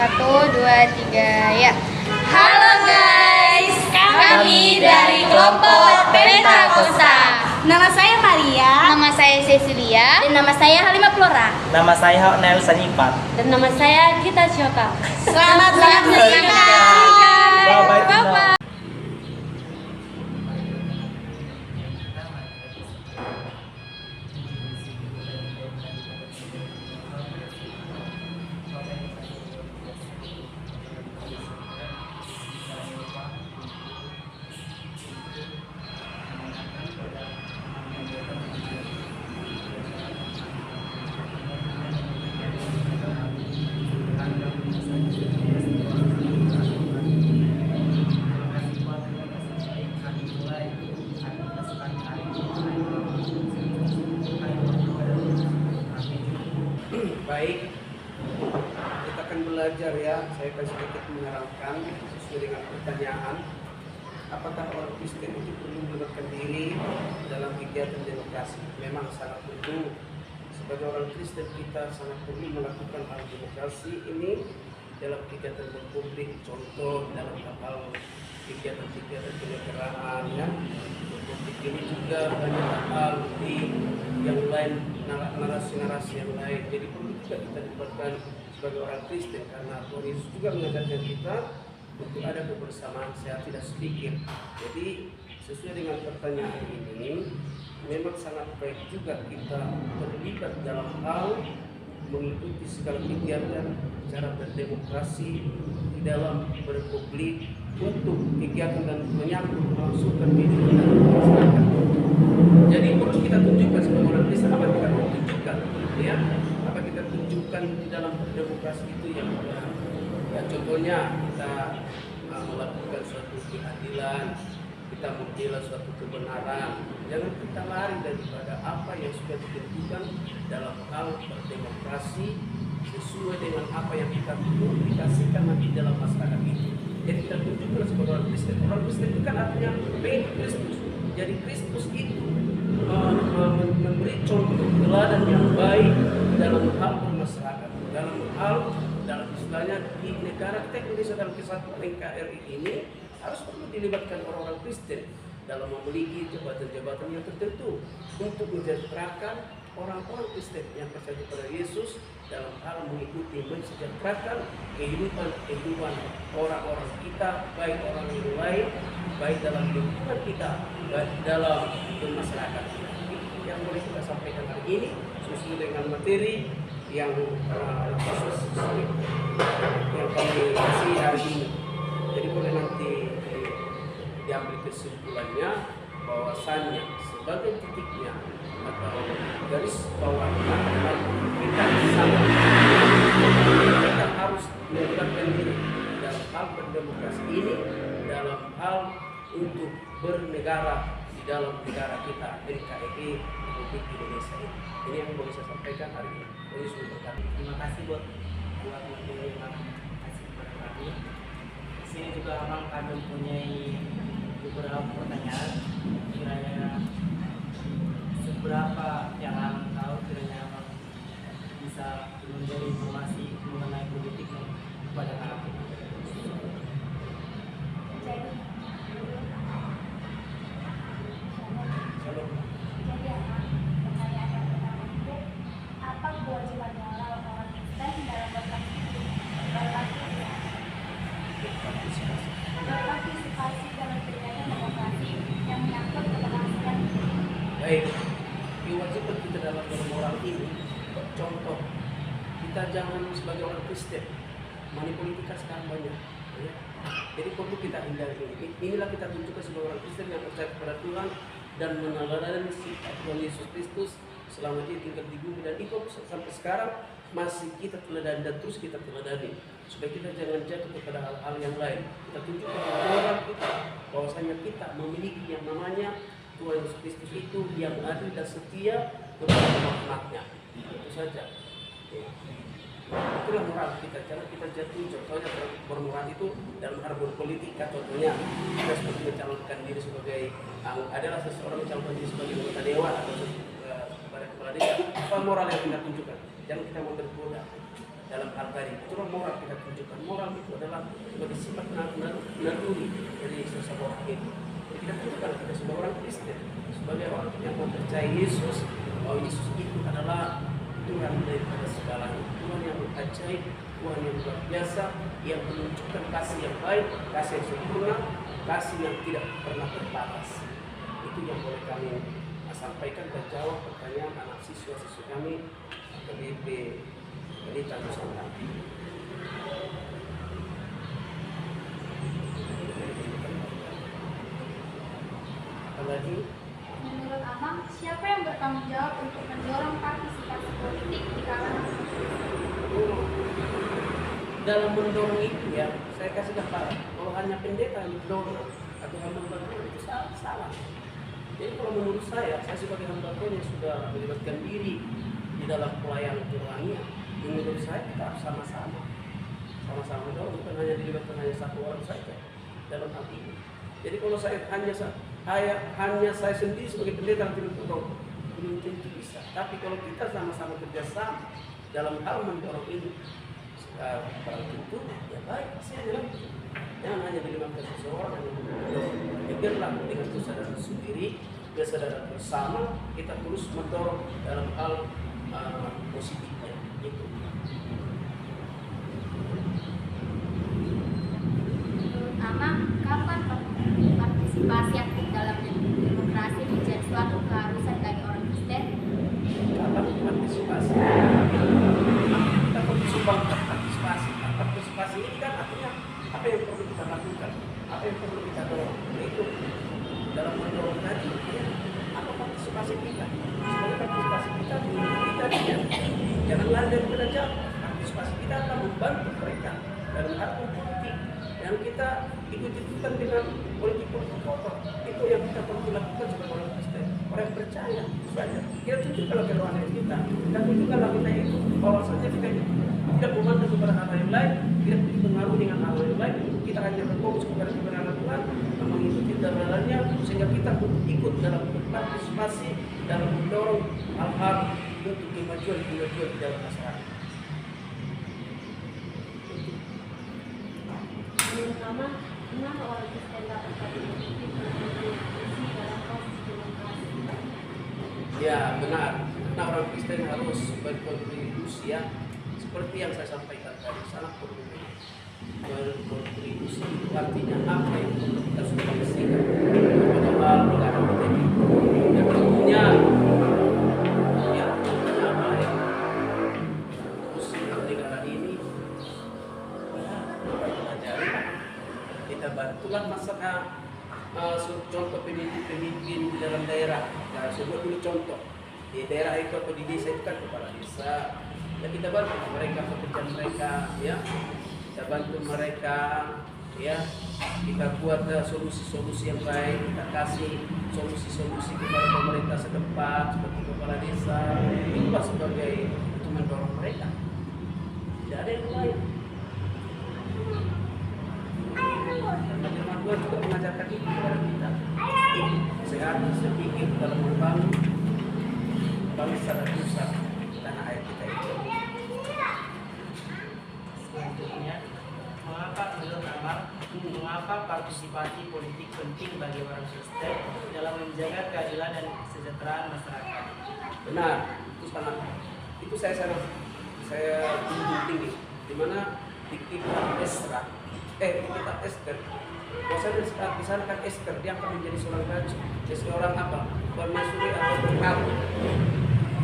Satu, dua, tiga, ya. Halo guys, kami dari kelompok Pentakosta. Nama saya Maria. Nama saya Cecilia. Dan nama saya Halimah Flora. Nama saya Hotnel Sanipat. Dan nama saya Gita Syoka. Selamat menyaksikan. Bye-bye. Baik, kita akan belajar ya. Saya akan sedikit mengarahkan sesuai dengan pertanyaan. Apakah orang Kristen itu perlu melibatkan diri dalam kegiatan demokrasi? Memang sangat perlu. Sebagai orang Kristen kita sangat perlu melakukan hal demokrasi ini dalam kegiatan berpublik. Contoh dalam hal kegiatan-kegiatan kenegaraan ya. Berpublik ini juga banyak hal di yang lain, narasi-narasi yang lain. Jadi perlu juga kita libatkan sebagai orang Kristen karena Tuhan Yesus juga mengajarkan kita untuk ada kebersamaan sehat tidak sedikit. Jadi sesuai dengan pertanyaan ini, memang sangat baik juga kita terlibat dalam hal mengikuti segala kegiatan cara berdemokrasi di dalam berpublik untuk kegiatan dan menyambut masukan kehidupan masyarakat. Jadi perlu kita tunjukkan sebagai orang Kristen apa yang kita mau tunjukkan, ya, apa kita tunjukkan di dalam demokrasi itu yang ya, contohnya kita melakukan suatu keadilan, kita membela suatu kebenaran. Jangan kita lari daripada apa yang sudah ditentukan dalam hal berdemokrasi sesuai dengan apa yang kita komunikasikan nanti dalam masyarakat itu. Jadi kita tunjukkan sebagai orang Kristen. Orang Kristen itu kan artinya pengikut Kristus. Jadi Kristus itu memberi contoh teladan yang baik dalam hal bermasyarakat, dalam istilahnya di negara kita Indonesia dalam kesatuan NKRI ini harus perlu dilibatkan orang-orang Kristen dalam memiliki jabatan-jabatan yang tertentu untuk mensejahterakan orang-orang Kristen yang percaya kepada Yesus dalam hal mengikuti mensejahterakan kehidupan orang-orang kita, baik orang yang lain, baik dalam lingkungan kita, baik dalam masyarakat kita. Yang boleh kita sampaikan hari ini sesuai dengan materi yang khusus yang kami kasih hari ini. Jadi boleh nanti diambil kesimpulannya bahwasannya sebagai titiknya atau garis bawahnya adalah kita harus melibatkan diri dalam hal berdemokrasi ini, dalam hal untuk bernegara di dalam negara kita NKRI Republik Indonesia ini. Ini yang boleh saya sampaikan hari ini. Terima kasih buat materi yang kasih kepada kami. Di sini juga abang kami mempunyai beberapa pertanyaan. Kiranya seberapa yang abang tahu kiranya abang bisa menjadi informasi mengenai politik kepada kami. Baik, kewajiban kita dalam bermoral ini, contoh, kita jangan sebagai orang Kristen, manipolitika sekarang banyak. Ya. Jadi perlu kita hindari ini. Inilah kita tunjukkan sebagai orang Kristen yang percaya kepada Tuhan dan meneladani sifat Tuhan Yesus Kristus selama dia tinggal di bumi, dan itu sampai sekarang masih kita teladani dan terus kita teladani supaya kita jangan jatuh kepada hal-hal yang lain. Kita tunjukkan moral kita bahwasanya kita memiliki yang namanya Tuhan Yesus Kristus itu yang adil dan setia kepada umat-umatnya. Itu saja. Itulah moral kita. Jangan kita jatuh contohnya bermoral itu dalam hal berpolitika. Contohnya kita seperti mencalonkan diri sebagai adalah seseorang mencalonkan diri sebagai anggota dewan atau kepada kepala desa. Apa moral yang kita tunjukkan? Jangan kita mau tergoda dalam hal tadi. Itulah moral kita tunjukkan. menunjukkan moral itu adalah sebagai sifat naluri dari seseorang itu. Jadi kita tunjukkan kita sebagai orang Kristen, sebagai orang yang mempercayai Yesus, bahwa Yesus itu adalah Tuhan daripada segalanya, Tuhan yang ajaib, Tuhan yang luar biasa, yang menunjukkan kasih yang baik, kasih yang sempurna, kasih yang tidak pernah terbatas. Itu yang boleh kami sampaikan dan jawab pertanyaan anak siswa-siswa kami KBP Pelita Nusantara. Apalagi? Menurut Amang, siapa yang bertanggung jawab untuk mendorong partisipasi politik di kalangan dalam mendorong itu ya, saya kasih gambaran. Kalau hanya pendeta yang mendorong atau hamba Tuhan itu salah. Jadi kalau menurut saya sebagai hamba Tuhan yang sudah melibatkan diri di dalam pelayanan kerohanian, menurut saya kita harus sama-sama mendorong, bukan hanya dilibatkan hanya satu orang saja dalam hal ini. Jadi kalau saya hanya saya sendiri sebagai pendeta yang tidak mendorong, belum tentu bisa. Tapi kalau kita sama-sama kerjasama dalam hal mendorong ini, barang tentu ya baik hasilnya. Jangan hanya dilibatkan seseorang yang mendorong. Biarlah dengan kesadaran sendiri, kesadaran bersama, kita terus mendorong dalam hal positifnya. Itu. Menurut Amang, kapan partisipasi aktif dalam demokrasi menjadi suatu keharusan bagi orang Kristen? Kapan partisipasi? Kita perlu sumbangkan partisipasi. Partisipasi ini kan artinya apa yang perlu kita lakukan, apa yang perlu kita dorong. Itu dalam mendorong tadi, ya, apa partisipasi kita? Sebagai partisipasi kita jangan lari daripada jauh. Partisipasi kita adalah membantu mereka dalam hal politik yang kita ikut-ikutan dengan politik-politik kotor. Itu yang kita perlu lakukan sebagai orang Kristen, orang yang percaya saja. Kita tunjukkanlah kerohanian kita dan tunjukkanlah kita itu bahwasanya kita itu tidak memandang kepada hal yang lain, tidak dipengaruhi dengan hal yang lain. Kita hanya berfokus kepada kebenaran Tuhan, mengikuti dalamnya, sehingga kita ikut dalam partisipasi dalam mendorong hal-hal untuk kemajuan di dalam masyarakat. Menurut Amang, kenapa orang Kristen dapat berkontribusi dalam proses demokrasi? Ya benar, nah orang Kristen harus berkontribusi ya, seperti yang saya sampaikan tadi, sangat perlu berkontribusi. Itu artinya apa yang perlu kita sumbangsikan kepada hal negara kita ini. Dan tentunya ya apa yang terus negara ini ya, kita pelajari, kita bantulah masyarakat. Contoh pemimpin di dalam daerah. Nah, sebut dulu contoh di daerah itu atau di desa itu kan kepala desa. Ya kita bantu mereka pekerjaan mereka, ya kita bantu mereka, ya kita buat solusi-solusi yang baik, kita kasih solusi-solusi kepada pemerintah setempat seperti kepala desa. Itulah sebagai untuk mendorong mereka. Tidak ada yang lain. Firman Tuhan juga mengajarkan itu kepada kita. Sehat, sedikit dalam membangun bangsa dan nusa tanah air kita itu. Selanjutnya, mengapa partisipasi politik penting bagi orang Kristen dalam menjaga keadilan dan kesejahteraan masyarakat? Benar, itu saya junjung tinggi. Di mana di kitab Ester, bahwasanya di sana kan Ester dia akan menjadi seorang raja, seorang apa? Permaisuri atau ratu.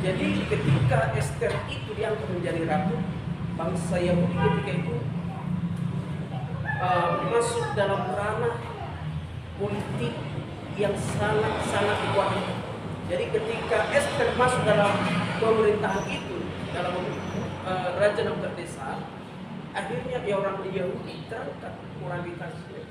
Jadi ketika Ester itu diangkat menjadi ratu, bangsa Yahudi ketika itu masuk dalam ranah politik yang sangat kuat. Jadi ketika Ester masuk dalam pemerintahan itu, dalam Raja Nebukadnezar, akhirnya orang Yahudi terangkat moralitasnya,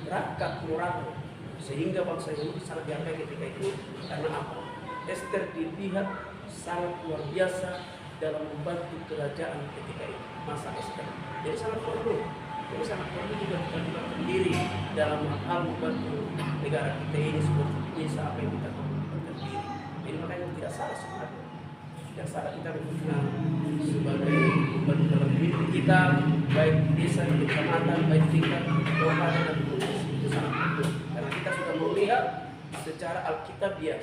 terangkat moralnya, sehingga bangsa Yahudi sangat diangkat ketika itu. Karena apa? Ester dilihat sangat luar biasa dalam membantu kerajaan ketika itu, masa Ester. Jadi sangat perlu juga kita sendiri dalam hal membantu negara kita ini seperti bisa apa yang kita lakukan diri. Jadi makanya tidak salah sebenarnya. Tidak salah kita berguna sebagai membantu dalam diri kita baik desa, kecamatan, baik tingkat kabupaten dan provinsi itu sangat penting karena kita sudah melihat secara alkitabiah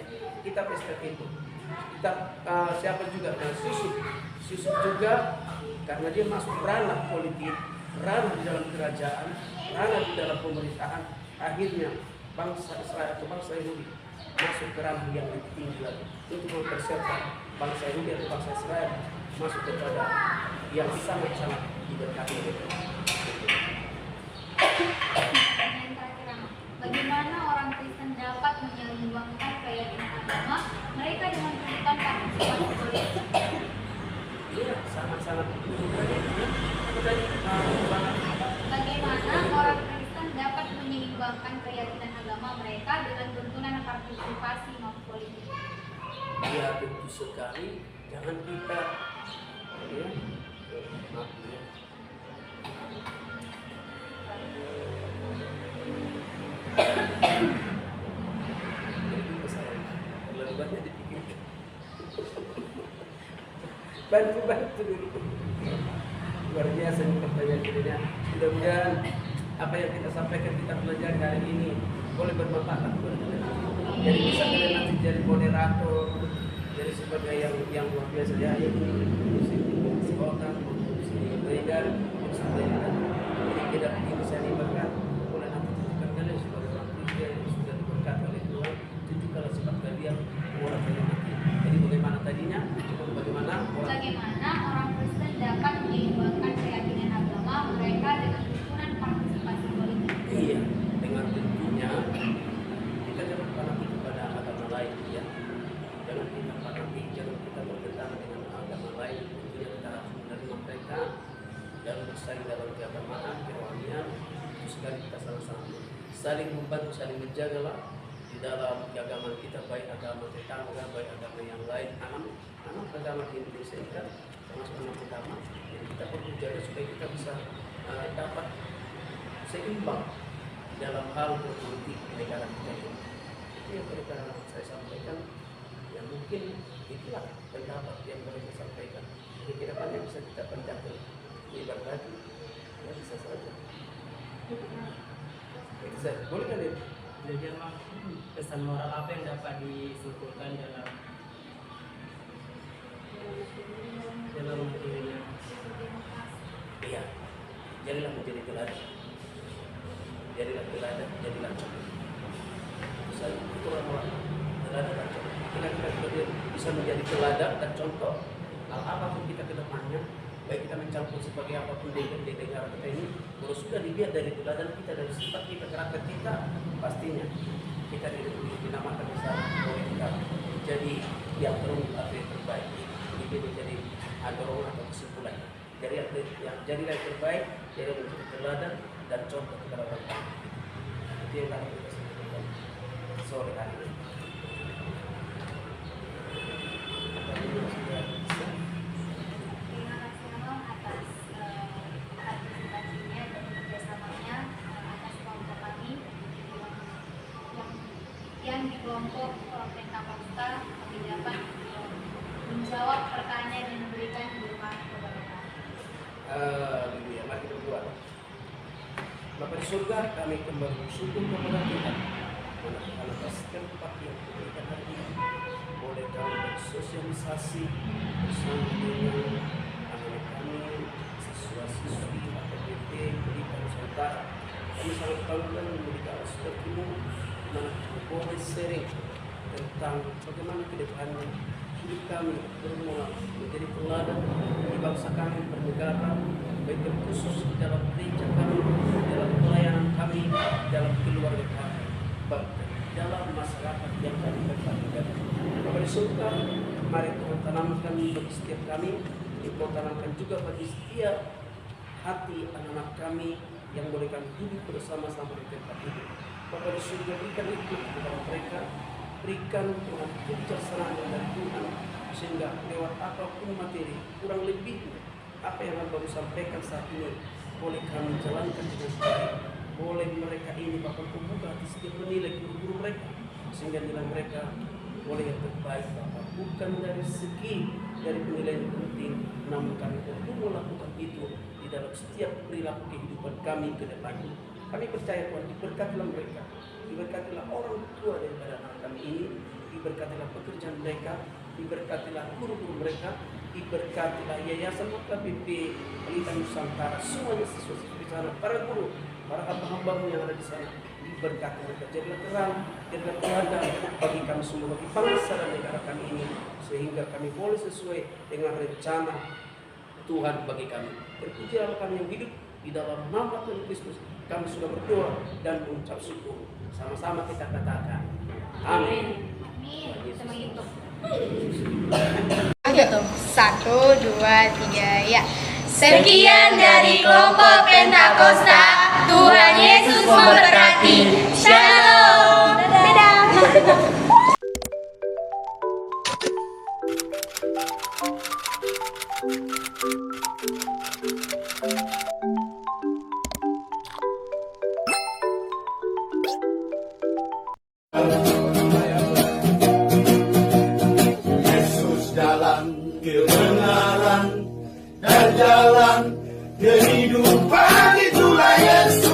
kita pesta itu kita siapa juga Yusuf juga karena dia masuk ranah politik, ranah di dalam kerajaan, ranah di dalam pemerintahan, akhirnya bangsa Israel atau bangsa Yahudi masuk ke ranah yang lebih tinggi lagi untuk mempersiapkan bangsa Yahudi atau bangsa Israel masuk kepada yang sangat-sangat diberkati. Pertanyaan terakhir, Ama. Bagaimana orang Kristen dapat menyeimbangkan keyakinan agama mereka dengan tuntutan partisipasi politik? Iya, sangat-sangat Bagaimana orang Kristen dapat menyeimbangkan keyakinan agama mereka dengan tuntunan partisipasi maupun politik? ya tentu sekali jangan kita ya, maaf ya. Terlalu banyak dipikirkan. Bantu dulu. Luar biasa nih pertanyaan ini. Mudah-mudahan apa yang kita sampaikan, kita pelajari hari ini boleh bermanfaat buat kalian. Jadi bisa kalian nanti jadi moderator, jadi sebagai yang luar biasa ya. Ini sekolah, belajar, belajar. Jadi tidak bisa diberkat. Boleh nanti tunjukkan kalian sebagai orang Kristen yang sudah diberkati oleh Tuhan. Tunjukkanlah sifat kalian orang kalian nanti. Jadi bagaimana tadinya? Bagaimana orang Kristen dapat menyeimbangkan keyakinan agama mereka dengan tuntunan partisipasi politik? Iya, dengan tentunya kita jangan fanatik kepada agama lain ya. Jangan kita fanatik, jangan kita bertentangan dengan agama lain. Tentunya kita harus menerima mereka dan bersaing dalam keagamaan, kerohanian. Itu sekali kita sama-sama saling membantu, saling menjagalah di dalam keagamaan kita, baik agama tetangga, baik agama yang lain. Anak agama di Indonesia ini kan termasuk anak agama, jadi kita perlu jaga supaya kita bisa dapat seimbang dalam hal berpolitik negara kita ini. Itu yang mereka saya sampaikan. Ya mungkin itulah pendapat yang mereka sampaikan. Jadi kedepannya bisa kita pendapatkan berbagi, ya bisa saja. Bisa, boleh kan ya? Jadi emang pesan moral apa yang dapat disimpulkan dalam dirinya? Iya, jadilah menjadi teladan. Jadilah teladan, jadilah contoh. Itu orang teladan dan contoh. Kita bisa menjadi teladan dan contoh. Apapun kita ke depannya, baik kita mencampur sebagai apapun di negara kita ini, kalau sudah dilihat dari teladan kita, dari sifat kita, karakter kita, pastinya kita dinamakan misalnya oleh kita jadi yang terbaik. Ini menjadi dorongan atau kesimpulan. Jadi yang jadilah yang terbaik, jadi menjadi teladan dan contoh kepada orang lain. Itu yang kami kita sampaikan sore hari ini. Terima kasih Abang atas partisipasinya dan kerjasamanya atas kelompok kami yang di kelompok Pentakosta kami dapat menjawab pertanyaan dan memberikan dukungan kepada kami. Ya, mari kita berdoa. Bapa di surga, kami kembali bersyukur kepada Tuhan atas tempat yang diberikan hari ini. Boleh kami bersosialisasi bersama dengan anak kami, siswa-siswi atau PT pendidikan Nusantara. Kami sangat bangga memiliki alat sepertimu, mana kita boleh sharing tentang bagaimana ke depannya hidup kami bermula menjadi teladan di bangsa kami, bernegara, baik terkhusus dalam gereja kami, dalam pelayanan kami, dalam keluarga kami, bahkan dalam masyarakat yang kami berpandang. Bapak di surga, mari Tuhan tanamkan bagi setiap kami, Tuhan tanamkan juga bagi setiap hati anak-anak kami yang boleh kami hidup bersama-sama di tempat ini. Bapak di surga, berikan hikmat kepada mereka, berikan Tuhan kebijaksanaan dari Tuhan, sehingga lewat apapun materi, kurang lebih apa yang Bapak sampaikan saat ini, boleh kami jalankan dengan baik. Boleh mereka ini Bapak membuka hati setiap menilai guru-guru mereka, sehingga nilai mereka boleh yang terbaik Bapak, bukan dari segi dari penilaian penting, namun kami perlu melakukan itu di dalam setiap perilaku kehidupan kami ke depan. Kami percaya Tuhan, diberkatilah mereka, diberkatilah orang tua daripada anak kami ini, diberkatilah pekerjaan mereka, diberkatilah guru-guru mereka, diberkatilah yayasan KPP Pelita Nusantara, semuanya sesuai di sana, para guru, para hamba-hambamu yang ada di sana, diberkati mereka, jadilah terang, jadilah teladan bagi kami semua, bagi bangsa dan negara kami ini, sehingga kami boleh sesuai dengan rencana Tuhan bagi kami. Terpujilah kami yang hidup di dalam nama Tuhan Kristus. Kami sudah berdoa dan mengucap syukur. Sama-sama kita katakan, amin. Amin. Sama YouTube. Oke tuh. 1, 2, 3, ya. Sekian dari kelompok Pentakosta. Tuhan Yesus memberkati. Shalom. Dadah. Yesus dalam kebenaran dan jalan kehidupan, itulah Yesus.